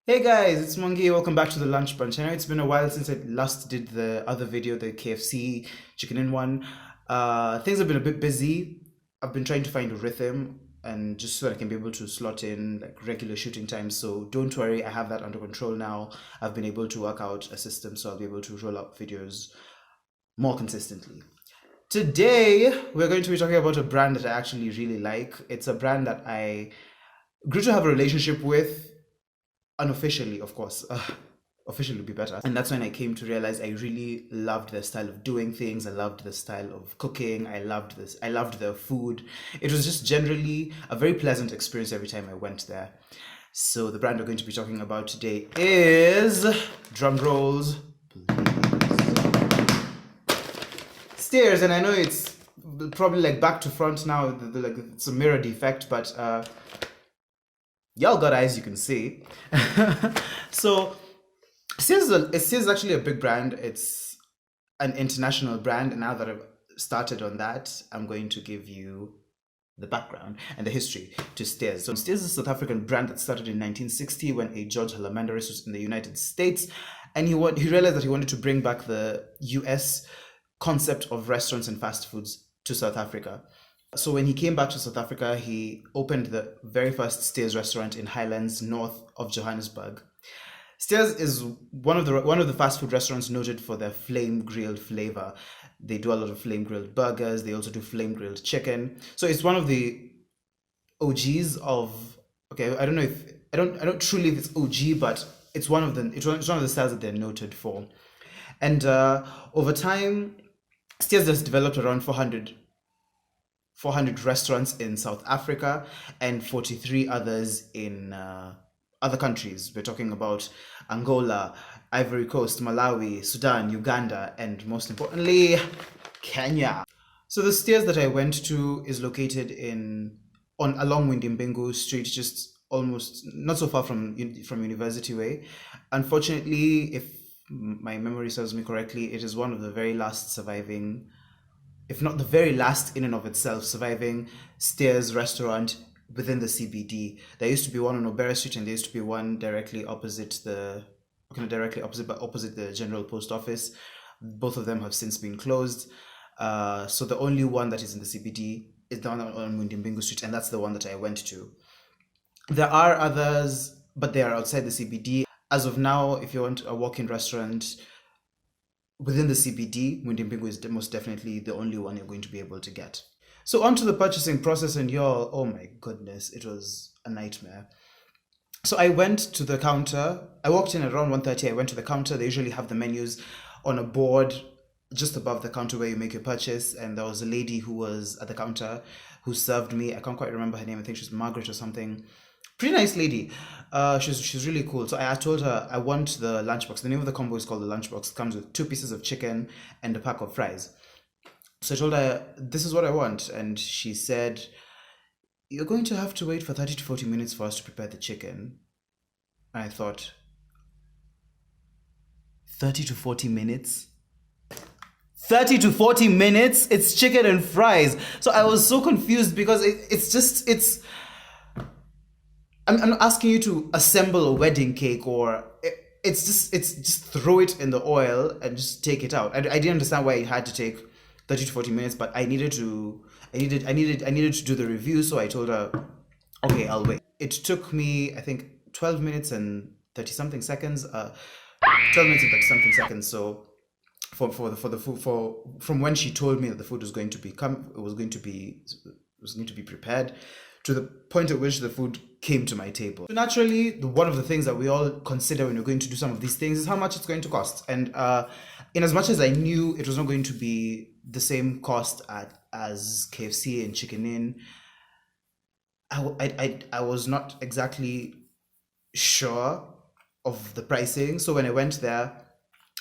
Hey guys, it's Mongi. Welcome back to the Lunch Bunch. I know it's been a while since I last did the other video, the KFC chicken in one. Things have been a bit busy. I've been trying to find a rhythm and just so that I can be able to slot in like regular shooting times. So don't worry, I have that under control now. I've been able to work out a system so I'll be able to roll out videos more consistently. Today, we're going to be talking about a brand that I actually really like. It's a brand that I grew to have a relationship with unofficially, of course. Officially would be better. And that's when I came to realize I really loved their style of doing things. I loved the style of cooking. I loved this. I loved their food. It was just generally a very pleasant experience every time I went there. So the brand we're going to be talking about today is, drum rolls, Steers. And I know it's probably like back to front now, like it's a mirror defect, but y'all got eyes, you can see. So Steers is actually a big brand. It's an international brand, and now that I've started on that, I'm going to give you the background and the history to Steers. So Steers is a South African brand that started in 1960 when a George Halamandaris was in the United States, and he realized that he wanted to bring back the US concept of restaurants and fast foods to South Africa. So when he came back to South Africa, he opened the very first Steers restaurant in Highlands, north of Johannesburg. Steers is one of the fast food restaurants noted for their flame grilled flavor. They do a lot of flame grilled burgers. They also do flame grilled chicken. So it's one of the OGs of, okay, I don't know if I don't truly if it's OG, but it's one of the styles that they're noted for. And over time, Steers has developed around 400 restaurants in South Africa and 43 others in other countries. We're talking about Angola, Ivory Coast, Malawi, Sudan, Uganda, and most importantly, Kenya. So the Steers that I went to is located along Windimbingu Street, just almost not so far from University Way. Unfortunately, if my memory serves me correctly, it is one of the very last surviving, if not the very last in and of itself, surviving Steers restaurant within the CBD. There used to be one on Obera Street, and there used to be one directly opposite the General Post Office. Both of them have since been closed. So the only one that is in the CBD is down on Mundimbingu Street, and that's the one that I went to. There are others, but they are outside the CBD. As of now, if you want a walk-in restaurant within the CBD, Mundimbingu is most definitely the only one you're going to be able to get. So on to the purchasing process, and y'all, oh my goodness, it was a nightmare. So I went to the counter. I walked in at around 1:30. I went to the counter. They usually have the menus on a board just above the counter where you make your purchase, and there was a lady who was at the counter who served me. I can't quite remember her name. I think she's Margaret or something. Pretty nice lady. She's really cool. So I told her I want the lunchbox. The name of the combo is called the lunchbox. It comes with 2 pieces of chicken and a pack of fries. So I told her, this is what I want. And she said, you're going to have to wait for 30 to 40 minutes for us to prepare the chicken. And I thought, 30 to 40 minutes? 30 to 40 minutes? It's chicken and fries. So I was so confused because I'm not asking you to assemble a wedding cake, or it's just throw it in the oil and just take it out. I didn't understand why it had to take 30 to 40 minutes, but I needed to do the review, so I told her, okay, I'll wait. It took me, I think, 12 minutes and 30 something seconds. 12 minutes and 30 something seconds. So from when she told me that the food was going to be prepared to the point at which the food came to my table. So naturally, one of the things that we all consider when we're going to do some of these things is how much it's going to cost. And in as much as I knew it was not going to be the same cost as KFC and Chicken Inn, I was not exactly sure of the pricing. So when I went there,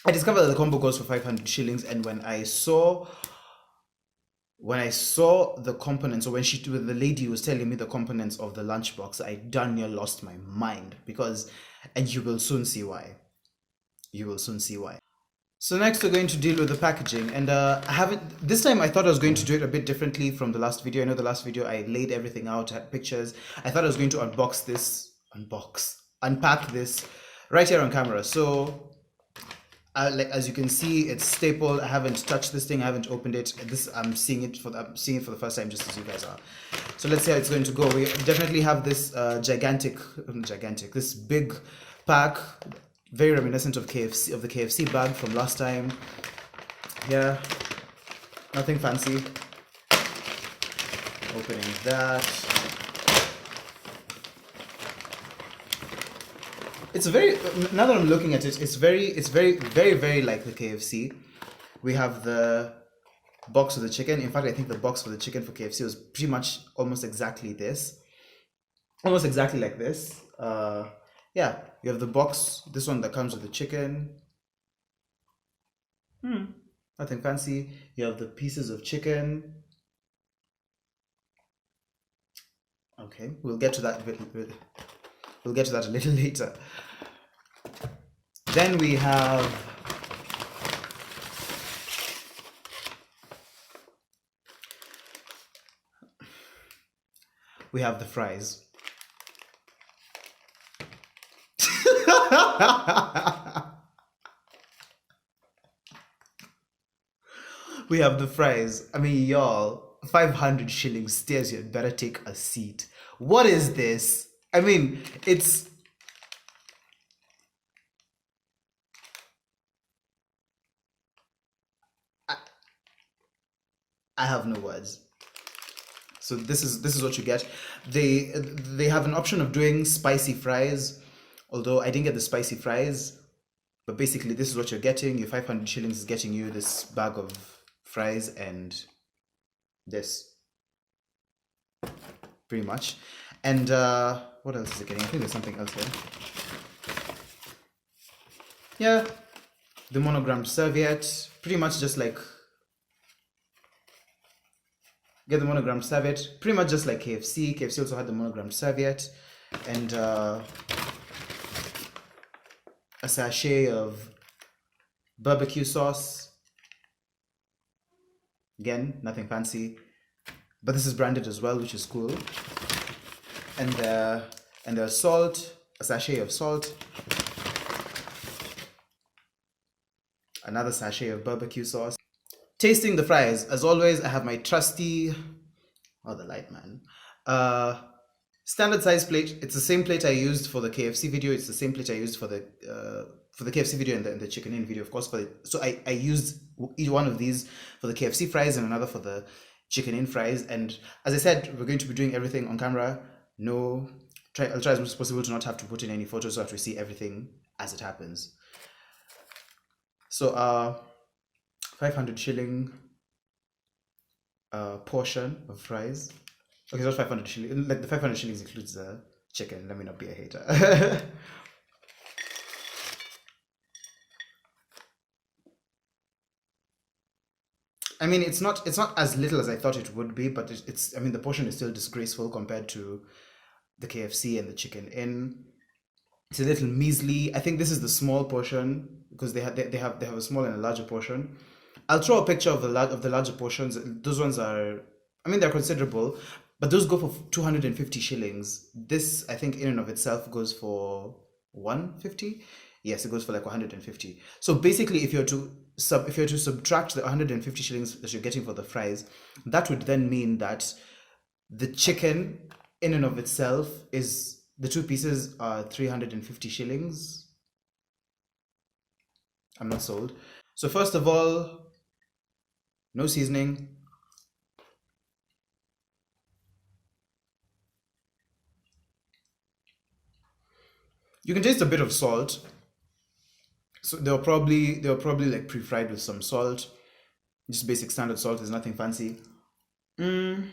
I discovered that the combo goes for 500 shillings. And when I saw the components, or when the lady was telling me the components of the lunchbox, I darn near lost my mind and you will soon see why. So next we're going to deal with the packaging, and this time I thought I was going to do it a bit differently from the last video. I know the last video I laid everything out, had pictures. I thought I was going to unbox unpack this right here on camera. So like as you can see, it's stapled. I haven't touched this thing. I haven't opened it. This I'm seeing it for the first time, just as you guys are. So let's see how it's going to go. We definitely have this gigantic, this big pack, very reminiscent of KFC, of the KFC bag from last time. Yeah, nothing fancy. Opening that. It's very, now that I'm looking at it, it's very, very like the KFC. We have the box of the chicken. In fact, I think the box for the chicken for KFC was pretty much almost exactly this. Almost exactly like this. Yeah, you have the box, this one that comes with the chicken. Nothing fancy. You have the pieces of chicken. Okay, we'll get to that we'll get to that a little later. Then we have the fries. We have the fries. I mean, y'all, 500 shillings stares you. Better take a seat. What is this? I mean, it's... I have no words. So this is what you get. They have an option of doing spicy fries, although I didn't get the spicy fries. But basically, this is what you're getting. Your 500 shillings is getting you this bag of fries and this, pretty much. And what else is it getting? I think there's something else here. Yeah, the monogrammed serviette, pretty much just like, get the monogrammed serviette, pretty much just like KFC. KFC also had the monogrammed serviette, and a sachet of barbecue sauce. Again, nothing fancy, but this is branded as well, which is cool. And there's salt, a sachet of salt, another sachet of barbecue sauce. Tasting the fries, as always, I have my trusty, oh, the light man, standard size plate. It's the same plate I used for the KFC video. It's the same plate I used for the KFC video and the chicken in video, of course. So I used each one of these for the KFC fries and another for the chicken in fries. And as I said, we're going to be doing everything on camera. I'll try as much as possible to not have to put in any photos, so I have to see everything as it happens. So 500 shilling portion of fries. Okay, it's not 500 shillings. Like the 500 shillings includes the chicken. Let me not be a hater. I mean, it's not as little as I thought it would be, but it's. I mean, the portion is still disgraceful compared to the KFC and the chicken in. It's a little measly. I think this is the small portion because they have a small and a larger portion. I'll throw a picture of the larger portions. Those ones are, I mean, they're considerable, but those go for 250 shillings. This, I think, in and of itself goes for 150. Yes, it goes for like 150. So basically, if you're to subtract the 150 shillings that you're getting for the fries, that would then mean that the chicken in and of itself is, the two pieces are 350 shillings. I'm not sold. So first of all, no seasoning. You can taste a bit of salt. So they were probably like pre-fried with some salt. Just basic standard salt. There's nothing fancy. I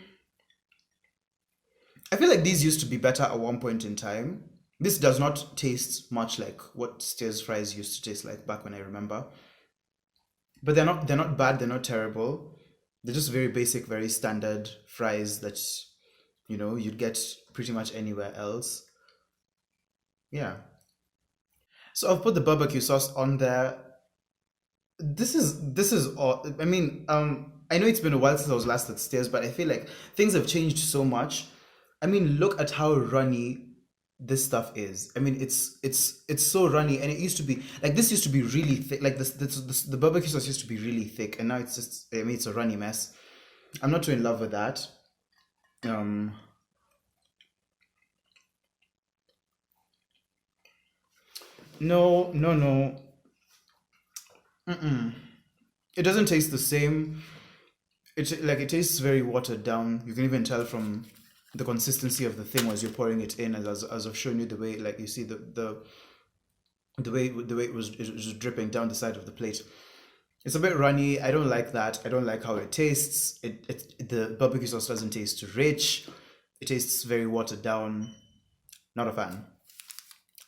feel like these used to be better at one point in time. This does not taste much like what Steers fries used to taste like back when I remember. But they're not bad, they're not terrible. They're just very basic, very standard fries that, you know, you'd get pretty much anywhere else. Yeah. So I've put the barbecue sauce on there. This is all. I mean, I know it's been a while since I was last at Stairs, but I feel like things have changed so much. I mean, look at how runny this stuff is. I mean, it's so runny, and it used to be like this used to be really thick. Like this the barbecue sauce used to be really thick, and now it's just. I mean, it's a runny mess. I'm not too in love with that. Um, no, no, no. It doesn't taste the same. It tastes very watered down. You can even tell from the consistency of the thing as you're pouring it in, as I've shown you the way, like you see the way it was dripping down the side of the plate. It's a bit runny. I don't like that. I don't like how it tastes. The barbecue sauce doesn't taste rich. It tastes very watered down. Not a fan.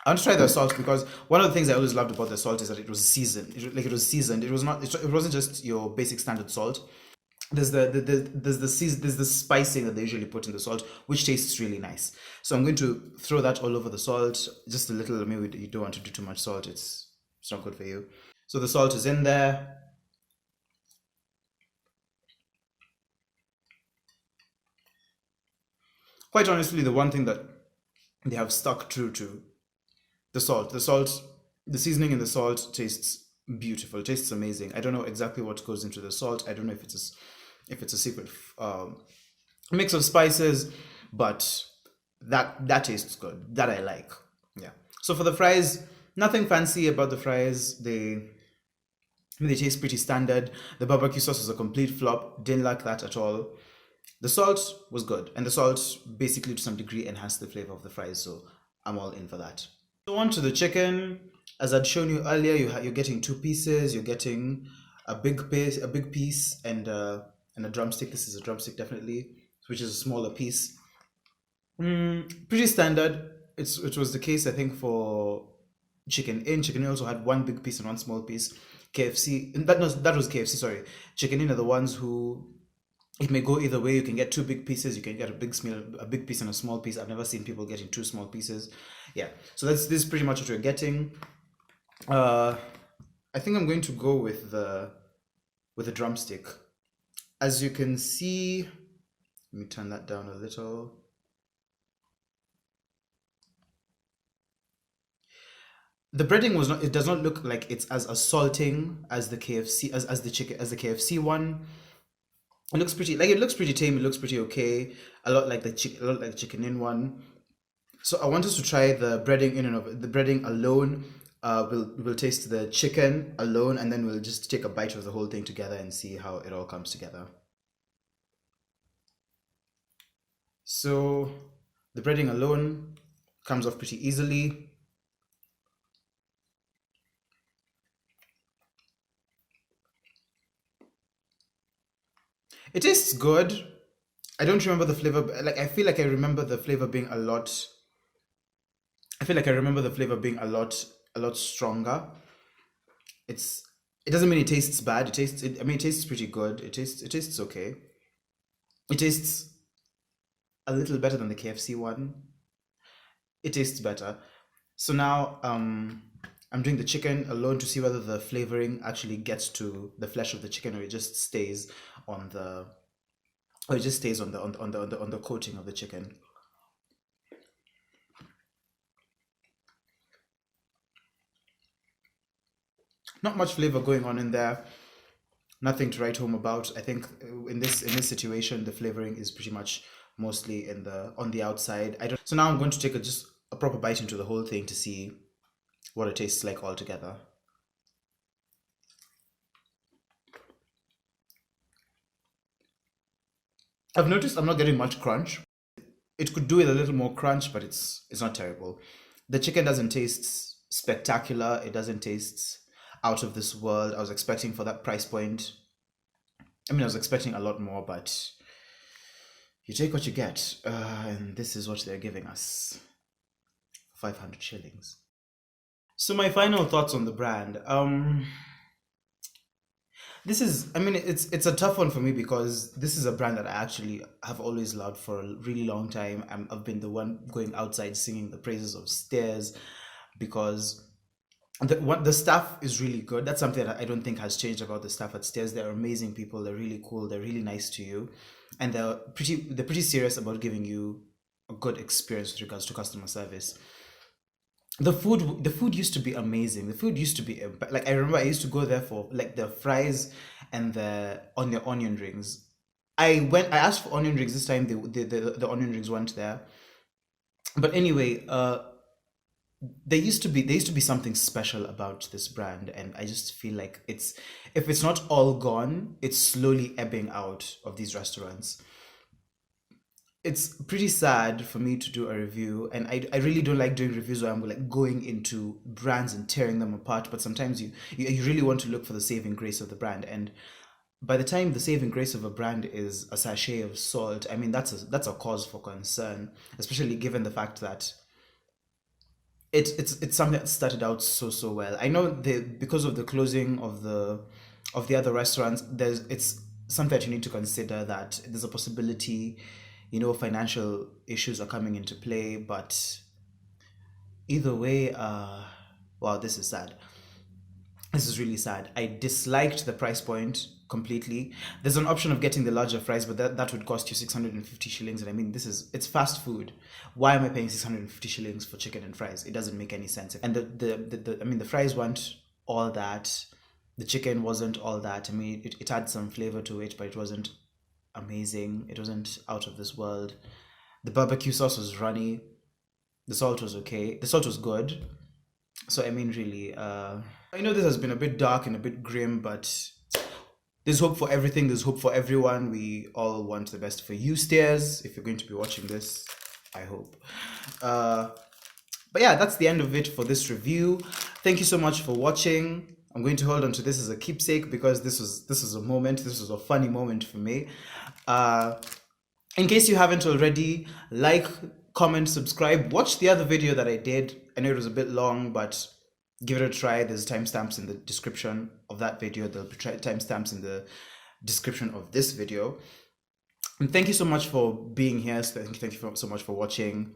I want to try the salt because one of the things I always loved about the salt is that it was seasoned. It was seasoned. It was not. It wasn't just your basic standard salt. There's the spicing that they usually put in the salt, which tastes really nice. So I'm going to throw that all over the salt, just a little. Maybe you don't want to do too much salt. It's not good for you. So the salt is in there. Quite honestly, the one thing that they have stuck true to the seasoning in the salt tastes beautiful. It tastes amazing. I don't know exactly what goes into the salt. I don't know if it's a secret mix of spices, but that tastes good. That I like. Yeah. So for the fries, nothing fancy about the fries. They taste pretty standard. The barbecue sauce was a complete flop. Didn't like that at all. The salt was good, and the salt basically to some degree enhanced the flavor of the fries. So I'm all in for that. So on to the chicken. As I'd shown you earlier, you're getting two pieces. You're getting a big piece, and a drumstick. This is a drumstick definitely, which is a smaller piece. Pretty standard. It was the case I think for chicken in. Chicken in also had one big piece and one small piece. KFC that was KFC. Sorry, chicken in are the ones who it may go either way. You can get two big pieces. You can get a big piece and a small piece. I've never seen people getting two small pieces. Yeah. So this is pretty much what you're getting. Uh, I think I'm going to go with the drumstick. As you can see, let me turn that down a little. The breading was not. It does not look like it's as assaulting as the KFC as the chicken as the KFC one. It looks pretty tame. It looks pretty okay. A lot like the chicken in one. So I want us to try the breading in and of the breading alone. We'll taste the chicken alone, and then we'll just take a bite of the whole thing together and see how it all comes together. So the breading alone comes off pretty easily. It tastes good. I don't remember the flavor. Like I feel like I remember the flavor being a lot. I feel like I remember the flavor being a lot stronger. It's. It doesn't mean it tastes bad. It tastes. I mean, it tastes pretty good. It tastes okay. It tastes a little better than the KFC one. It tastes better. So now I'm doing the chicken alone to see whether the flavoring actually gets to the flesh of the chicken, or it just stays on the or it just stays on the coating of the chicken. Not much flavor going on in there. Nothing to write home about. I think in this situation, the flavoring is pretty much mostly in the on the outside. I don't. So now I'm going to take just a proper bite into the whole thing to see what it tastes like altogether. I've noticed I'm not getting much crunch. It could do with a little more crunch, but it's not terrible. The chicken doesn't taste spectacular. It doesn't taste out of this world. I was expecting for that price point. I mean, I was expecting a lot more, but you take what you get, and this is what they're giving us: 500 shillings. So my final thoughts on the brand. This is, I mean, it's a tough one for me because this is a brand that I actually have always loved for a really long time. I've been the one going outside singing the praises of Stairs because the staff is really good. That's something that I don't think has changed about the staff at Stairs. They're amazing people. They're really cool. They're really nice to you, and they're pretty serious about giving you a good experience with regards to customer service. The food used to be amazing. The food used to be like, I remember I used to go there for like the fries and the onion rings. I asked for onion rings this time. The onion rings weren't there. But anyway, there used to be something special about this brand, and I just feel like if it's not all gone, it's slowly ebbing out of these restaurants. It's pretty sad for me to do a review, and I really don't like doing reviews where I'm like going into brands and tearing them apart, but sometimes you really want to look for the saving grace of the brand. And by the time the saving grace of a brand is a sachet of salt, I mean that's a cause for concern, especially given the fact that it's something that started out so well. I know because of the closing of the other restaurants, it's something that you need to consider, that there's a possibility, financial issues are coming into play. But either way, wow, this is sad. This is really sad. I disliked the price point completely. There's an option of getting the larger fries, but that would cost you 650 shillings. And I mean, it's fast food. Why am I paying 650 shillings for chicken and fries? It doesn't make any sense. And I mean, the fries weren't all that. The chicken wasn't all that. I mean, it had some flavor to it, but it wasn't amazing. It wasn't out of this world. The barbecue sauce was runny. The salt was okay. The salt was good. So I mean, really, I know this has been a bit dark and a bit grim, but there's hope for everything. There's hope for everyone. We all want the best for you, Stairs. If you're going to be watching this, I hope. But yeah, that's the end of it for this review. Thank you so much for watching. I'm going to hold on to this as a keepsake because this was a moment. This was a funny moment for me. In case you haven't already, like, comment, subscribe, watch the other video that I did. I know it was a bit long, but give it a try. There's timestamps in the description of that video. There'll be timestamps in the description of this video. And thank you so much for being here. Thank you so much for watching.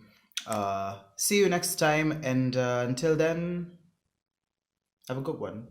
See you next time, and until then, have a good one.